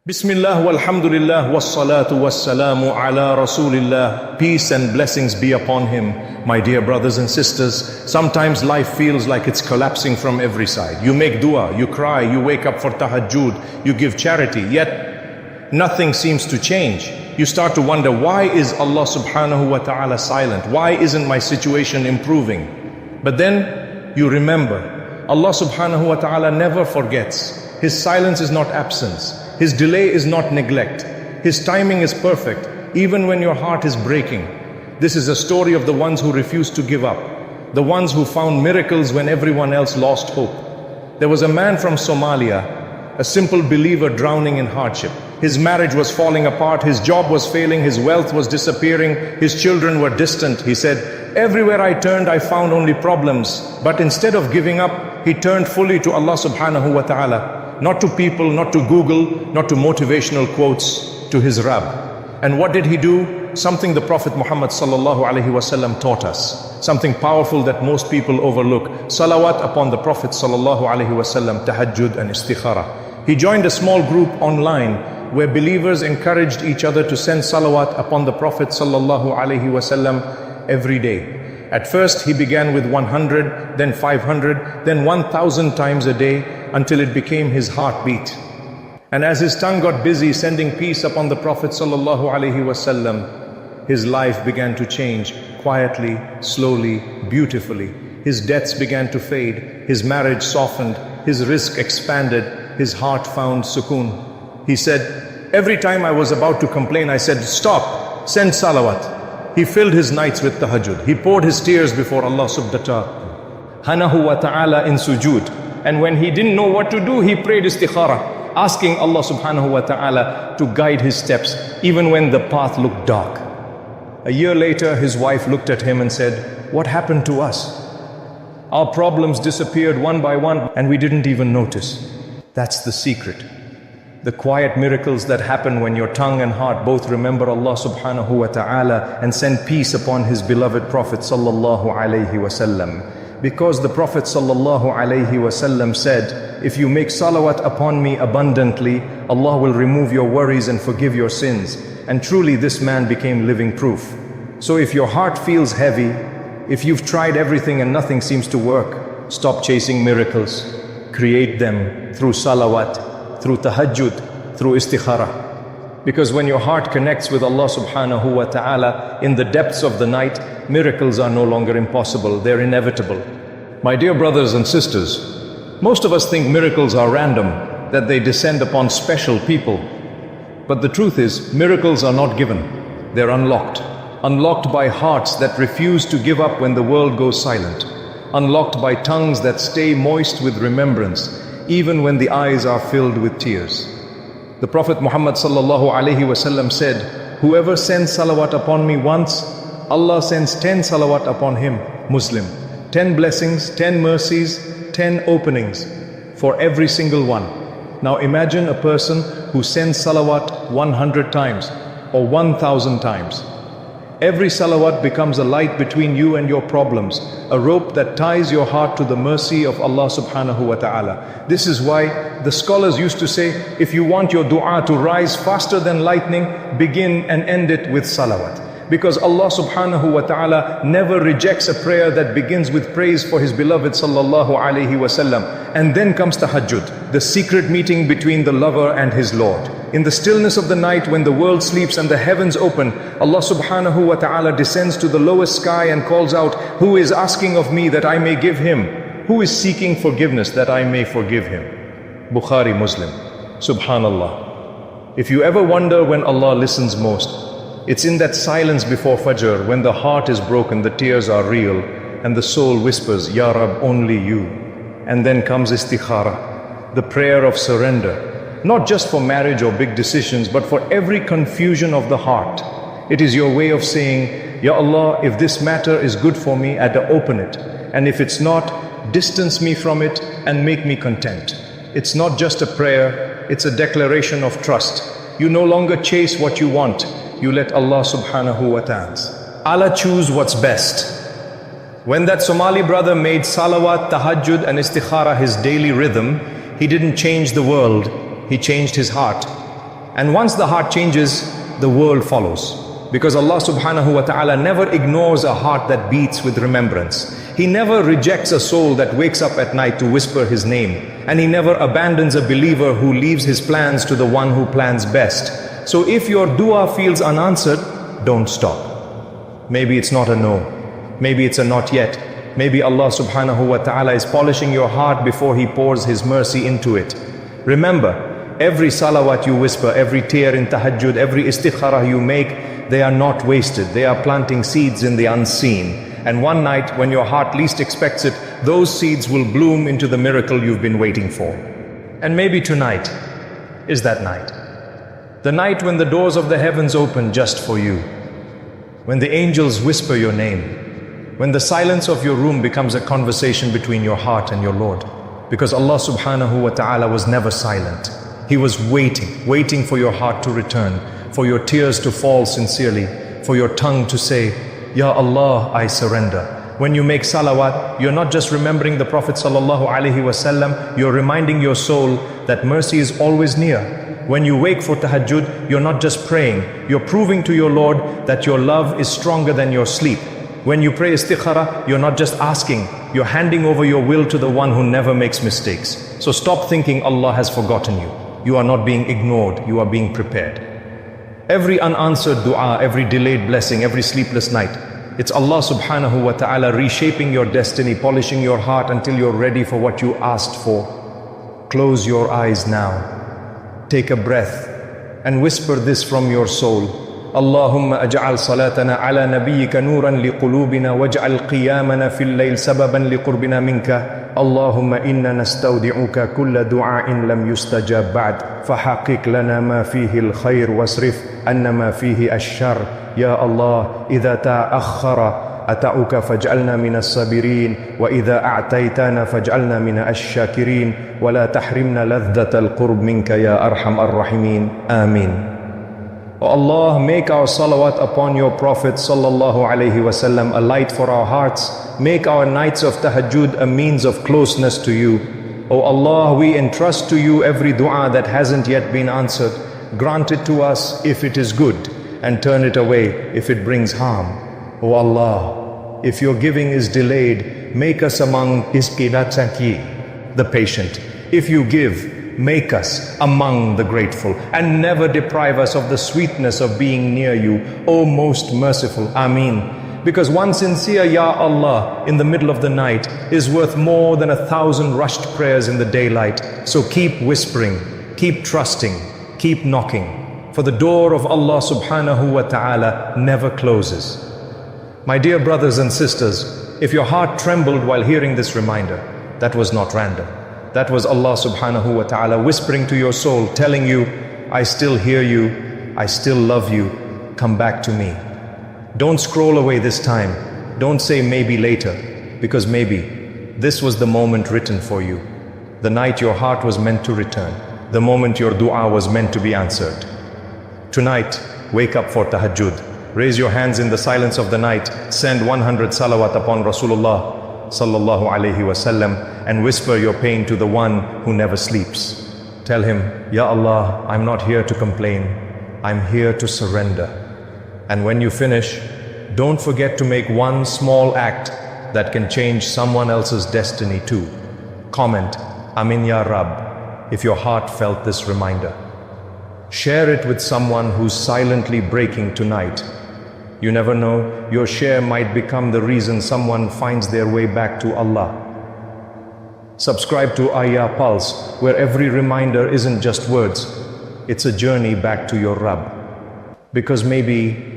Bismillah walhamdulillah wassalatu wassalamu ala rasulillah. Peace and blessings be upon him. My dear brothers and sisters, sometimes life feels like it's collapsing from every side. You make dua, you cry, you wake up for tahajjud, you give charity, yet nothing seems to change. You start to wonder, why is Allah subhanahu wa ta'ala silent? Why isn't my situation improving? But then you remember, Allah subhanahu wa ta'ala never forgets. His silence is not absence. His delay is not neglect. His timing is perfect, even when your heart is breaking. This is a story of the ones who refused to give up, the ones who found miracles when everyone else lost hope. There was a man from Somalia, a simple believer drowning in hardship. His marriage was falling apart, his job was failing, his wealth was disappearing, his children were distant. He said, "Everywhere I turned, I found only problems." But instead of giving up, he turned fully to Allah subhanahu wa ta'ala. Not to people, not to Google, not to motivational quotes, to his Rabb. And what did he do? Something the Prophet Muhammad sallallahu alaihi wasallam taught us. Something powerful that most people overlook. Salawat upon the Prophet sallallahu alaihi wasallam, tahajjud and istikhara. He joined a small group online where believers encouraged each other to send salawat upon the Prophet sallallahu alaihi wasallam every day. At first he began with 100, then 500, then 1,000 times a day, until it became his heartbeat. And as his tongue got busy sending peace upon the Prophet sallallahu alaihi wasallam, his life began to change quietly, slowly, beautifully. His debts began to fade, his marriage softened, his rizq expanded, his heart found sukoon. He said, "Every time I was about to complain, I said, stop, send salawat." He filled his nights with tahajjud. He poured his tears before Allah subhanahu wa ta'ala in sujood. And when he didn't know what to do, he prayed istikhara, asking Allah subhanahu wa ta'ala to guide his steps, even when the path looked dark. A year later, his wife looked at him and said, "What happened to us? Our problems disappeared one by one and we didn't even notice." That's the secret. The quiet miracles that happen when your tongue and heart both remember Allah subhanahu wa ta'ala and send peace upon his beloved Prophet sallallahu alayhi wasallam. Because the Prophet sallallahu alayhi wasallam said, "If you make salawat upon me abundantly, Allah will remove your worries and forgive your sins." And truly this man became living proof. So if your heart feels heavy, if you've tried everything and nothing seems to work, stop chasing miracles. Create them through salawat, through tahajjud, through istikhara. Because when your heart connects with Allah subhanahu wa ta'ala in the depths of the night, miracles are no longer impossible, they're inevitable. My dear brothers and sisters, most of us think miracles are random, that they descend upon special people. But the truth is, miracles are not given, they're unlocked. Unlocked by hearts that refuse to give up when the world goes silent. Unlocked by tongues that stay moist with remembrance, even when the eyes are filled with tears. The Prophet Muhammad sallallahu alaihi wasallam said, "Whoever sends salawat upon me once, Allah sends 10 salawat upon him." Muslim. 10 blessings, 10 mercies, 10 openings for every single one. Now imagine a person who sends salawat 100 times or 1,000 times. Every salawat becomes a light between you and your problems, a rope that ties your heart to the mercy of Allah subhanahu wa ta'ala. This is why the scholars used to say, if you want your dua to rise faster than lightning, begin and end it with salawat. Because Allah subhanahu wa ta'ala never rejects a prayer that begins with praise for His beloved sallallahu alayhi wasallam. And then comes tahajjud, the secret meeting between the lover and his Lord. In the stillness of the night when the world sleeps and the heavens open, Allah subhanahu wa ta'ala descends to the lowest sky and calls out, "Who is asking of me that I may give him? Who is seeking forgiveness that I may forgive him?" Bukhari, Muslim. Subhanallah. If you ever wonder when Allah listens most, it's in that silence before Fajr when the heart is broken, the tears are real, and the soul whispers, "Ya Rab, only you." And then comes istikhara, the prayer of surrender. Not just for marriage or big decisions, but for every confusion of the heart. It is your way of saying, "Ya Allah, if this matter is good for me, open it. And if it's not, distance me from it and make me content." It's not just a prayer, it's a declaration of trust. You no longer chase what you want. You let Allah subhanahu wa ta'ala choose what's best. When that Somali brother made salawat, tahajjud and istikhara his daily rhythm, he didn't change the world, he changed his heart. And once the heart changes, the world follows. Because Allah subhanahu wa ta'ala never ignores a heart that beats with remembrance. He never rejects a soul that wakes up at night to whisper His name. And He never abandons a believer who leaves his plans to the one who plans best. So if your dua feels unanswered, don't stop. Maybe it's not a no. Maybe it's a not yet. Maybe Allah subhanahu wa ta'ala is polishing your heart before He pours His mercy into it. Remember, every salawat you whisper, every tear in tahajjud, every istikharah you make, they are not wasted. They are planting seeds in the unseen. And one night, when your heart least expects it, those seeds will bloom into the miracle you've been waiting for. And maybe tonight is that night. The night when the doors of the heavens open just for you. When the angels whisper your name. When the silence of your room becomes a conversation between your heart and your Lord. Because Allah subhanahu wa ta'ala was never silent. He was waiting for your heart to return, for your tears to fall sincerely, for your tongue to say, Ya Allah, I surrender. When you make salawat, you're not just remembering the Prophet sallallahu alaihi wasallam, you're reminding your soul that mercy is always near. When you wake for tahajjud, you're not just praying, you're proving to your Lord that your love is stronger than your sleep. When you pray istikhara, you're not just asking, you're handing over your will to the one who never makes mistakes. So stop thinking Allah has forgotten you. You are not being ignored, you are being prepared. Every unanswered dua, every delayed blessing, every sleepless night, it's Allah subhanahu wa ta'ala reshaping your destiny, polishing your heart until you're ready for what you asked for. Close your eyes now. Take a breath and whisper this from your soul. Allahumma aj'al salatana ala nabiyyika nuran liqulubina waj'al qiyamana fil layl sababan liqurbina minka. Allahumma inna nastawdi'uka kulla du'a'in lam yustajab ba'd fahaqiq lana ma fihi al-khayr wasrif anna ma fihi ash-shar. Ya Allah, idha ta'akhkhara ata'uka faj'alna min as-sabirin wa idha a'taytana faj'alna min ash-shakirin wa la tahrimna ladhdhata al-qurb minka ya arham ar-rahimin. Amin. O Allah, make our salawat upon your Prophet sallallahu alaihi wasallam a light for our hearts. Make our nights of tahajjud a means of closeness to you. O Allah, we entrust to you every dua that hasn't yet been answered. Grant it to us if it is good, and turn it away if it brings harm. O Allah, if your giving is delayed, make us among the patient. If you give, make us among the grateful, and never deprive us of the sweetness of being near you, O most merciful. Ameen. Because one sincere Ya Allah in the middle of the night is worth more than 1,000 rushed prayers in the daylight. So keep whispering, keep trusting, keep knocking, for the door of Allah subhanahu wa ta'ala never closes. My dear brothers and sisters, if your heart trembled while hearing this reminder, that was not random. That was Allah subhanahu wa ta'ala whispering to your soul, telling you, I still hear you, I still love you, come back to me. Don't scroll away this time. Don't say maybe later, because maybe this was the moment written for you. The night your heart was meant to return. The moment your dua was meant to be answered. Tonight, wake up for tahajjud. Raise your hands in the silence of the night. Send 100 salawat upon Rasulullah sallallahu alaihi wasallam and whisper your pain to the one who never sleeps. Tell him, Ya Allah, I'm not here to complain. I'm here to surrender. And when you finish, don't forget to make one small act that can change someone else's destiny too. Comment, Amin Ya Rab, if your heart felt this reminder. Share it with someone who's silently breaking tonight. You never know, your share might become the reason someone finds their way back to Allah. Subscribe to Ayah Pulse, where every reminder isn't just words, it's a journey back to your Rabb. Because maybe